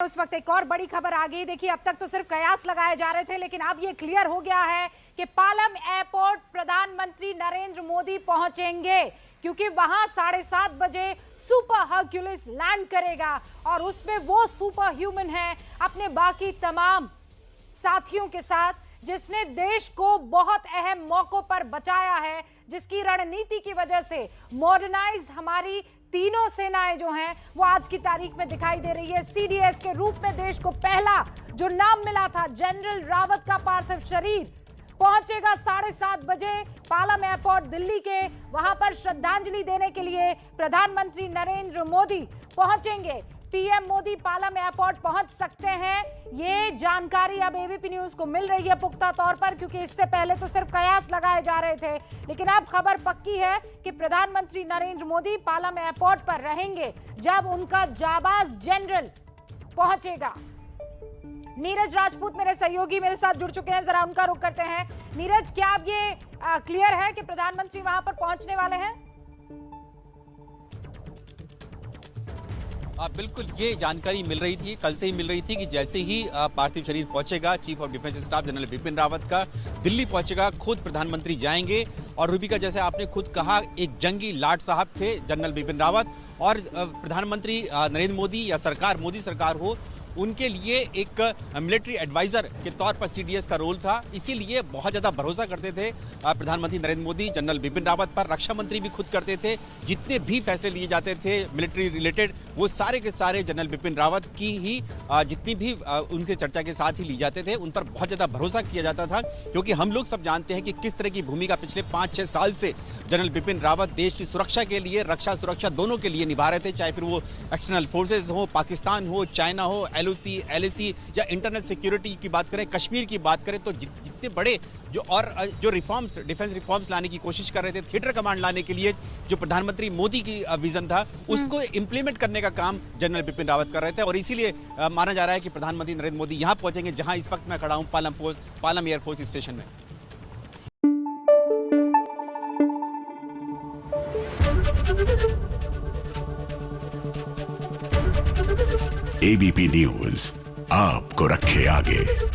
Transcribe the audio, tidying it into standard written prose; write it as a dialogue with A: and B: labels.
A: उस वक्त एक और बड़ी खबर आ गई। देखिए, अब तक तो सिर्फ कयास लगाए जा रहे थे, लेकिन अब ये क्लियर हो गया है कि पालम एयरपोर्ट प्रधानमंत्री नरेंद्र मोदी पहुंचेंगे, क्योंकि वहां 7:30 बजे सुपर हर्क्यूलिस लैंड करेगा और उसमें वो सुपर ह्यूमन है अपने बाकी तमाम साथियों के साथ, जिसने देश को बहुत अहम मौकों पर बचाया है, जिसकी रणनीति की वजह से मॉडर्नाइज हमारी तीनों सेनाएं जो हैं वो आज की तारीख में दिखाई दे रही है। सीडीएस के रूप में देश को पहला जो नाम मिला था, जनरल रावत का पार्थिव शरीर पहुंचेगा 7:30 बजे पालम एयरपोर्ट दिल्ली के। वहां पर श्रद्धांजलि देने के लिए प्रधानमंत्री नरेंद्र मोदी पहुंचेंगे। पीएम मोदी पालम एयरपोर्ट पहुंच सकते हैं, ये जानकारी अब एबीपी न्यूज को मिल रही है पुख्ता तौर पर, क्योंकि इससे पहले तो सिर्फ कयास लगाए जा रहे थे, लेकिन अब खबर पक्की है कि प्रधानमंत्री नरेंद्र मोदी पालम एयरपोर्ट पर रहेंगे जब उनका जाबाज जनरल पहुंचेगा। नीरज राजपूत मेरे सहयोगी मेरे साथ जुड़ चुके हैं, जरा उनका रुख करते हैं। नीरज, क्या अब ये क्लियर है कि प्रधानमंत्री वहां पर पहुंचने वाले हैं?
B: बिल्कुल, ये जानकारी मिल रही थी, कल से ही मिल रही थी कि जैसे ही पार्थिव शरीर पहुंचेगा, chief of defence staff general Bipin Rawat का दिल्ली पहुंचेगा, खुद प्रधानमंत्री जाएंगे। और रूबिका, जैसे आपने खुद कहा, एक जंगी लाट साहब थे जनरल बिपिन रावत, और प्रधानमंत्री नरेंद्र मोदी या सरकार, मोदी सरकार हो, उनके लिए एक मिलिट्री एडवाइजर के तौर पर सीडीएस का रोल था। इसीलिए बहुत ज़्यादा भरोसा करते थे प्रधानमंत्री नरेंद्र मोदी जनरल बिपिन रावत पर। रक्षा मंत्री भी खुद करते थे, जितने भी फैसले लिए जाते थे मिलिट्री रिलेटेड, वो सारे के सारे जनरल बिपिन रावत की ही जितनी भी उनसे चर्चा के साथ ही ली जाते थे, उन पर बहुत ज़्यादा भरोसा किया जाता था। क्योंकि हम लोग सब जानते हैं कि किस तरह की भूमिका पिछले 5-6 साल से जनरल बिपिन रावत देश की सुरक्षा के लिए, रक्षा सुरक्षा दोनों के लिए निभा रहे थे, चाहे फिर वो एक्सटर्नल फोर्सेज हो, पाकिस्तान हो, चाइना हो, एलओसी या इंटरनल सिक्योरिटी की बात करें, कश्मीर की बात करें, तो जितने बड़े जो रिफॉर्म्स, डिफेंस रिफॉर्म्स लाने की कोशिश कर रहे थे, थिएटर कमांड लाने के लिए जो प्रधानमंत्री मोदी की विजन था, उसको इंप्लीमेंट करने का काम जनरल बिपिन रावत कर रहे थे। और इसीलिए माना जा रहा है कि प्रधानमंत्री नरेंद्र मोदी यहां पहुंचेंगे, जहां इस वक्त मैं खड़ा हूं पालम एयरफोर्स स्टेशन में।
C: एबीपी न्यूज आपको रखे आगे।